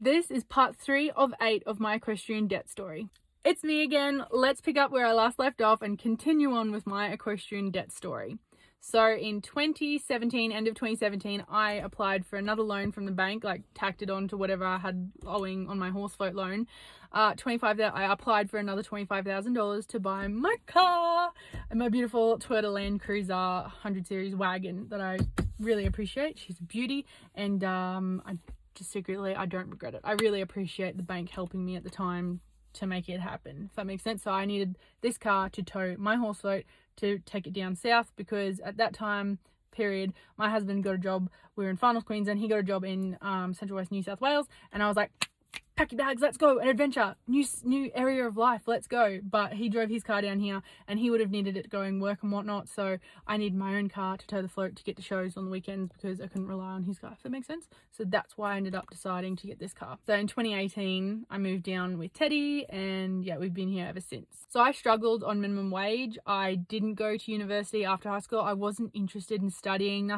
This is part 3 of 8 of my equestrian debt story. It's me again. Let's pick up where I last left off and continue on with my equestrian debt story. So in 2017, end of 2017, I applied for another loan from the bank, like tacked it on to whatever I had owing on my horse float loan. I applied for another $25,000 to buy my car, and my beautiful Toyota Land Cruiser 100 series wagon that I really appreciate. She's a beauty, and I don't regret it. I really appreciate the bank helping me at the time to make it happen, if that makes sense. So I needed this car to tow my horse float to take it down south, because at that time period my husband got a job. We were in Far North Queensland. He got a job in Central West New South Wales, and I was like, pack your bags, let's go, an adventure, new area of life, let's go. But he drove his car down here, and he would have needed it going work and whatnot, so I needed my own car to tow the float to get to shows on the weekends, because I couldn't rely on his car, if that makes sense. So that's why I ended up deciding to get this car. So in 2018 I moved down with Teddy, and yeah, we've been here ever since. So I struggled on minimum wage. I didn't go to university after high school. I wasn't interested in studying.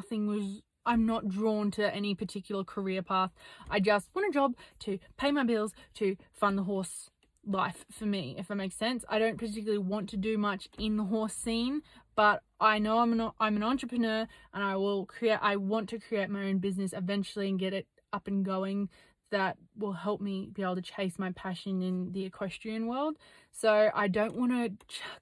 I'm not drawn to any particular career path. I just want a job to pay my bills, to fund the horse life for me, if that makes sense. I don't particularly want to do much in the horse scene, but I know I'm an entrepreneur, and I want to create my own business eventually and get it up and going. That will help me be able to chase my passion in the equestrian world. So I don't want to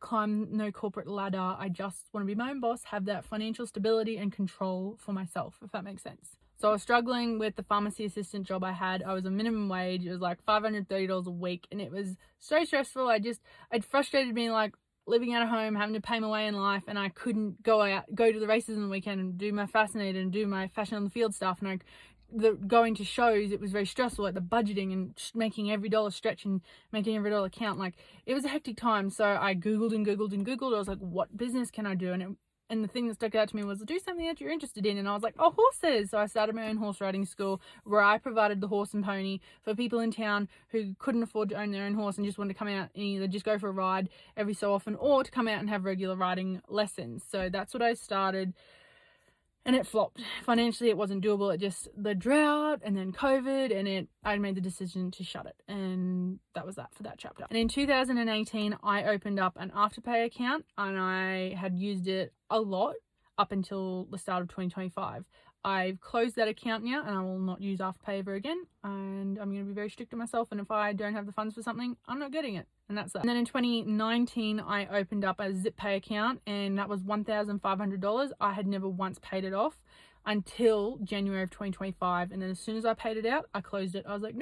climb no corporate ladder. I just want to be my own boss, have that financial stability and control for myself, if that makes sense. So I was struggling with the pharmacy assistant job I had. I was a minimum wage. It was like $530 a week, and it was so stressful. It frustrated me, like living at home, having to pay my way in life, and I couldn't go to the races on the weekend and do my Fascinator and do my fashion on the field stuff, and going to shows, it was very stressful, like the budgeting and making every dollar stretch and making every dollar count. Like, it was a hectic time. So I googled and googled and googled. I was like, what business can I do? And the thing that stuck out to me was, do something that you're interested in. And I was like, oh, horses. So I started my own horse riding school, where I provided the horse and pony for people in town who couldn't afford to own their own horse and just wanted to come out and either just go for a ride every so often, or to come out and have regular riding lessons. So that's what I started. And it flopped. Financially, it wasn't doable. It just, the drought and then COVID, and I made the decision to shut it. And that was that for that chapter. And in 2018, I opened up an Afterpay account, and I had used it a lot up until the start of 2025. I've closed that account now, and I will not use Afterpay ever again. And I'm going to be very strict on myself. And if I don't have the funds for something, I'm not getting it. And that's that. And then in 2019, I opened up a Zip Pay account, and that was $1,500. I had never once paid it off until January of 2025. And then as soon as I paid it out, I closed it. I was like,